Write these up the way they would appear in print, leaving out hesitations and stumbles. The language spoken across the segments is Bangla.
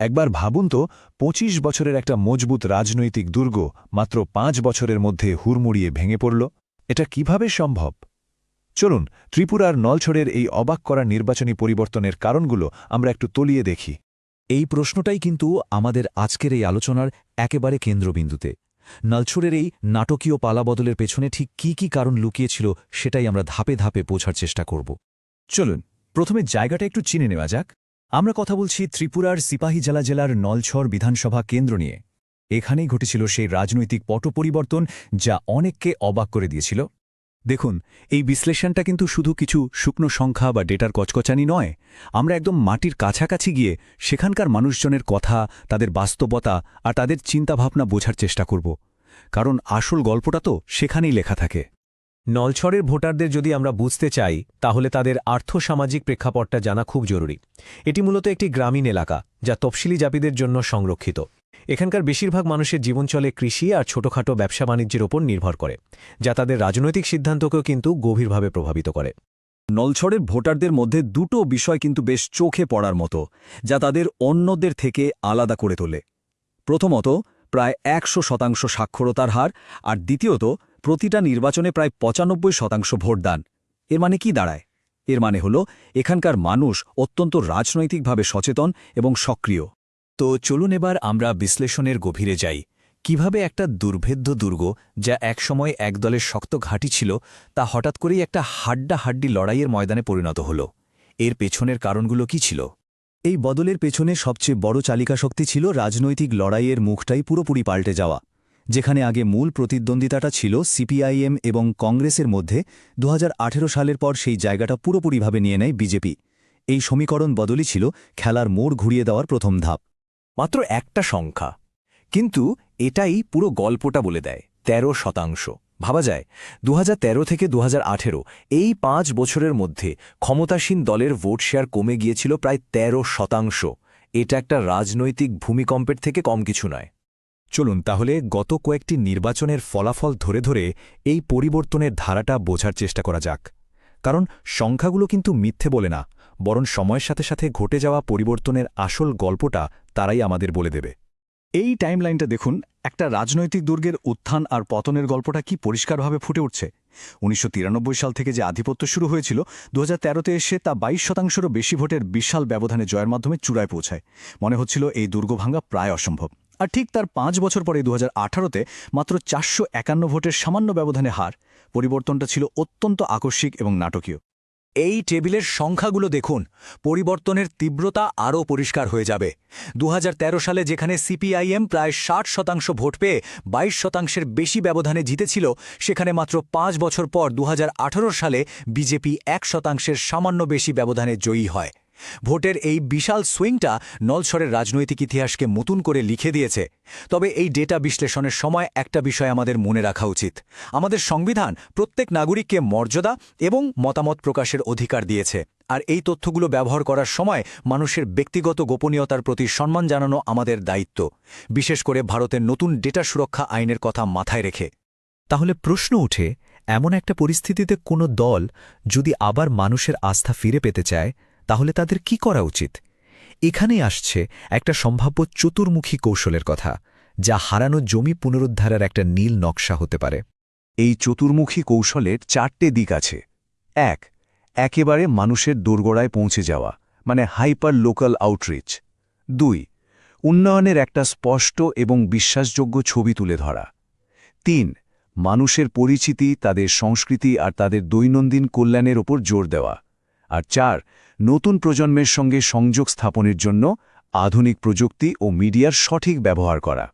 একবার ভাবুন তো, ২৫ বছরের একটা মজবুত রাজনৈতিক দুর্গ মাত্র ৫ বছরের মধ্যে হুড়মুড়িয়ে ভেঙে পড়ল। এটা কিভাবে সম্ভব? চলুন ত্রিপুরার নলছড়ের এই অবাক করা নির্বাচনী পরিবর্তনের কারণগুলো আমরা একটু তলিয়ে দেখি। এই প্রশ্নটাই কিন্তু আমাদের আজকের এই আলোচনার একেবারে কেন্দ্রবিন্দুতে। নলছড়ের এই নাটকীয় পালাবদলের পেছনে ঠিক কি কারণ লুকিয়েছিল সেটাই আমরা ধাপে ধাপে বোঝার চেষ্টা করব। চলুন প্রথমে জায়গাটা একটু চিনে নেওয়া যাক। আমরা কথা বলছি ত্রিপুরার সিপাহীজলা জেলার নলছড় বিধানসভা কেন্দ্র নিয়ে। এখানেই ঘটেছিল সেই রাজনৈতিক পট পরিবর্তন যা অনেককে অবাক করে দিয়েছিল। দেখুন, এই বিশ্লেষণটা কিন্তু শুধু কিছু শুকনো সংখ্যা বা ডেটার কচকচানি নয়। আমরা একদম মাটির কাছাকাছি গিয়ে সেখানকার মানুষজনের কথা, তাদের বাস্তবতা আর তাদের চিন্তাভাবনা বোঝার চেষ্টা করব। কারণ আসল গল্পটা তো সেখানেই লেখা থাকে। নলছড়ের ভোটারদের যদি আমরা বুঝতে চাই তাহলে তাদের আর্থসামাজিক প্রেক্ষাপটটা জানা খুব জরুরি। এটি মূলত একটি গ্রামীণ এলাকা যা তফসিলি জাতিদের জন্য সংরক্ষিত। এখানকার বেশিরভাগ মানুষের জীবন চলে কৃষি আর ছোটখাটো ব্যবসা বাণিজ্যের ওপর নির্ভর করে, যা তাদের রাজনৈতিক সিদ্ধান্তকেও কিন্তু গভীরভাবে প্রভাবিত করে। নলছড়ের ভোটারদের মধ্যে দুটো বিষয় কিন্তু বেশ চোখে পড়ার মতো, যা তাদের অন্যদের থেকে আলাদা করে তোলে। প্রথমত, প্রায় ১০০% সাক্ষরতার হার, আর দ্বিতীয়ত, প্রতিটা নির্বাচনে প্রায় ৯৫% ভোটদান। এর মানে কি দাঁড়ায়? এর মানে হল এখানকার মানুষ অত্যন্ত রাজনৈতিকভাবে সচেতন এবং সক্রিয়। তো চলুন এবার আমরা বিশ্লেষণের গভীরে যাই। কিভাবে একটা দুর্ভেদ্য দুর্গ, যা একসময় এক দলের শক্ত ঘাঁটি ছিল, তা হঠাৎ করেই একটা হাড্ডাহাড্ডি লড়াইয়ের ময়দানে পরিণত হল। এর পেছনের কারণগুলো কি ছিল? এই বদলের পেছনে সবচেয়ে বড় চালিকাশক্তি ছিল রাজনৈতিক লড়াইয়ের মুখটাই পুরোপুরি পাল্টে যাওয়া। যেখানে আগে মূল প্রতিদ্বন্দ্বিতাটা ছিল সিপিআইএম এবং কংগ্রেসের মধ্যে, ২০১৮ সালের পর সেই জায়গাটা পুরোপুরিভাবে নিয়ে নেয় বিজেপি। এই সমীকরণ বদলই ছিল খেলার মোড় ঘুরিয়ে দেওয়ার প্রথম ধাপ। মাত্র একটা সংখ্যা, কিন্তু এটাই পুরো গল্পটা বলে দেয়। ১৩%। ভাবা যায়, ২০১৩ থেকে ২০১৮ এই ৫ বছরের মধ্যে ক্ষমতাসীন দলের ভোট শেয়ার কমে গিয়েছিল প্রায় ১৩%। এটা একটা রাজনৈতিক ভূমিকম্পের থেকে কম কিছু নয়। চলুন তাহলে গত কয়েকটি নির্বাচনের ফলাফল ধরে ধরে এই পরিবর্তনের ধারাটা বোঝার চেষ্টা করা যাক। কারণ সংখ্যাগুলো কিন্তু মিথ্যে বলে না, বরং সময়ের সাথে সাথে ঘটে যাওয়া পরিবর্তনের আসল গল্পটা তারাই আমাদের বলে দেবে। এই টাইমলাইনটা দেখুন, একটা রাজনৈতিক দুর্গের উত্থান আর পতনের গল্পটা কি পরিষ্কারভাবে ফুটে উঠছে। ১৯৯৩ সাল থেকে যে আধিপত্য শুরু হয়েছিল, ২০১৩তে এসে তা ২২%রও বেশি ভোটের বিশাল ব্যবধানে জয়ের মাধ্যমে চূড়ায় পৌঁছায়। মনে হচ্ছিল এই দুর্গ ভাঙা প্রায় অসম্ভব। আর ঠিক তার ৫ বছর পরে ২০১৮তে মাত্র ৪৫১ ভোটের সামান্য ব্যবধানে হার। পরিবর্তনটা ছিল অত্যন্ত আকস্মিক এবং নাটকীয়। এই টেবিলের সংখ্যাগুলো দেখুন, পরিবর্তনের তীব্রতা আরও পরিষ্কার হয়ে যাবে। ২০১৩ সালে যেখানে সিপিআইএম প্রায় ৬০% ভোট পেয়ে ২২%-এর বেশি ব্যবধানে জিতেছিল, সেখানে মাত্র ৫ বছর পর ২০১৮ সালে বিজেপি ১%-এর সামান্য বেশি ব্যবধানে জয়ী হয়। ভোটের এই বিশাল সুইংটা নলছড়ের রাজনৈতিক ইতিহাসকে নতুন করে লিখে দিয়েছে। তবে এই ডেটা বিশ্লেষণের সময় একটা বিষয় আমাদের মনে রাখা উচিত। আমাদের সংবিধান প্রত্যেক নাগরিককে মর্যাদা এবং মতামত প্রকাশের অধিকার দিয়েছে, আর এই তথ্যগুলো ব্যবহার করার সময় মানুষের ব্যক্তিগত গোপনীয়তার প্রতি সম্মান জানানো আমাদের দায়িত্ব, বিশেষ করে ভারতের নতুন ডেটা সুরক্ষা আইনের কথা মাথায় রেখে। তাহলে প্রশ্ন ওঠে, এমন একটা পরিস্থিতিতে কোনো দল যদি আবার মানুষের আস্থা ফিরে পেতে চায়, তাহলে তাদের কি করা উচিত? এখানেই আসছে একটা সম্ভাব্য চতুর্মুখী কৌশলের কথা, যা হারানো জমি পুনরুদ্ধারের একটা নীল নকশা হতে পারে। এই চতুর্মুখী কৌশলের ৪টে দিক আছে। ১. একেবারে মানুষের দোরগোড়ায় পৌঁছে যাওয়া, মানে হাইপার লোকাল আউটরিচ। ২. উন্নয়নের একটা স্পষ্ট এবং বিশ্বাসযোগ্য ছবি তুলে ধরা। ৩. মানুষের পরিচিতি, তাদের সংস্কৃতি আর তাদের দৈনন্দিন কল্যাণের ওপর জোর দেওয়া। আর ৪. নতুন প্রজন্মের সঙ্গে সংযোগ স্থাপনের জন্য আধুনিক প্রযুক্তি ও মিডিয়ার সঠিক ব্যবহার করা।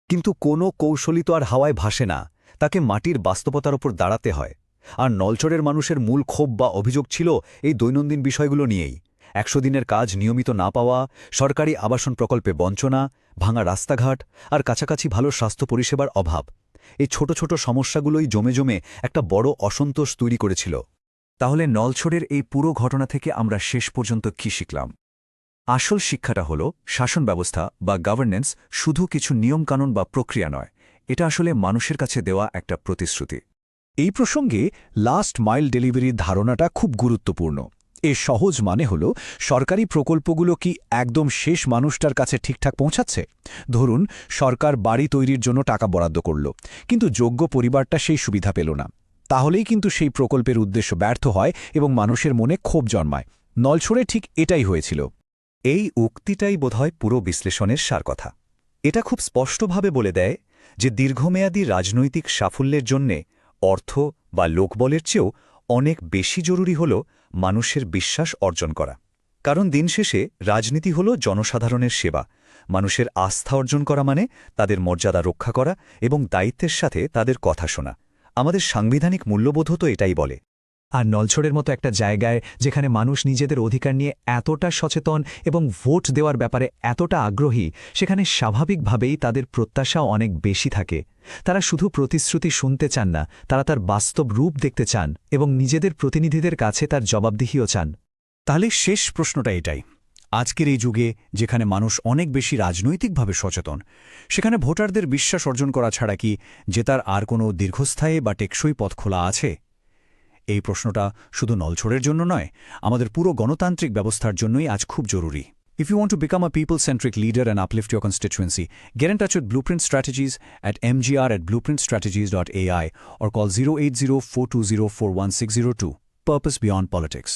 কিন্তু কোনো কৌশলই তো আর হাওয়ায় ভাসে না, তাকে মাটির বাস্তবতার ওপর দাঁড়াতে হয়। আর নলছড়ের মানুষের মূল ক্ষোভ বা অভিযোগ ছিল এই দৈনন্দিন বিষয়গুলো নিয়েই। ১০০ দিনের কাজ নিয়মিত না পাওয়া, সরকারি আবাসন প্রকল্পে বঞ্চনা, ভাঙা রাস্তাঘাট আর কাছাকাছি ভালো স্বাস্থ্য পরিষেবার অভাব। এই ছোট ছোট সমস্যাগুলোই জমে জমে একটা বড় অসন্তোষ তৈরি করেছিল। তাহলে নলছড়ের এই পুরো ঘটনা থেকে আমরা শেষ পর্যন্ত কী শিখলাম? আসল শিক্ষাটা হল, শাসন ব্যবস্থা বা গভর্নেন্স শুধু কিছু নিয়মকানুন বা প্রক্রিয়া নয়, এটা আসলে মানুষের কাছে দেওয়া একটা প্রতিশ্রুতি। এই প্রসঙ্গে লাস্ট মাইল ডেলিভারির ধারণাটা খুব গুরুত্বপূর্ণ। এর সহজ মানে হল সরকারি প্রকল্পগুলো কি একদম শেষ মানুষটার কাছে ঠিকঠাক পৌঁছাচ্ছে? ধরুন সরকার বাড়ি তৈরির জন্য টাকা বরাদ্দ করল, কিন্তু যোগ্য পরিবারটা সেই সুবিধা পেল না। তাহলেই কিন্তু সেই প্রকল্পের উদ্দেশ্য ব্যর্থ হয় এবং মানুষের মনে ক্ষোভ জন্মায়। নলছড়ে ঠিক এটাই হয়েছিল। এই উক্তিটাই বোধহয় পুরো বিশ্লেষণের সার কথা। এটা খুব স্পষ্টভাবে বলে দেয় যে দীর্ঘমেয়াদী রাজনৈতিক সাফল্যের জন্যে অর্থ বা লোকবলের চেয়েও অনেক বেশি জরুরি হল মানুষের বিশ্বাস অর্জন করা। কারণ দিন শেষে রাজনীতি হল জনসাধারণের সেবা। মানুষের আস্থা অর্জন করা মানে তাদের মর্যাদা রক্ষা করা এবং দায়িত্বের সাথে তাদের কথা শোনা। আমাদের সাংবিধানিক মূল্যবোধও তো এটাই বলে। আর নলছড়ের মতো একটা জায়গায় যেখানে মানুষ নিজেদের অধিকার নিয়ে এতটা সচেতন এবং ভোট দেওয়ার ব্যাপারে এতটা আগ্রহী, সেখানে স্বাভাবিকভাবেই তাদের প্রত্যাশাও অনেক বেশি থাকে। তারা শুধু প্রতিশ্রুতি শুনতে চান না, তারা তার বাস্তব রূপ দেখতে চান এবং নিজেদের প্রতিনিধিদের কাছে তার জবাবদিহিও চান। তাহলে শেষ প্রশ্নটা এটাই, আজকের এই যুগে যেখানে মানুষ অনেক বেশি রাজনৈতিকভাবে সচেতন, সেখানে ভোটারদের বিশ্বাস অর্জন করা ছাড়া কি জেতার আর কোনো দীর্ঘস্থায়ী বা টেকসই পথ খোলা আছে? এই প্রশ্নটা শুধু নলছড়ের জন্য নয়, আমাদের পুরো গণতান্ত্রিক ব্যবস্থার জন্যই আজ খুব জরুরি। If you want to become a people-centric leader and uplift your constituency, get in touch with Blueprint Strategies at mgr@blueprintstrategies.ai or call 080-420-41602. Purpose Beyond Politics.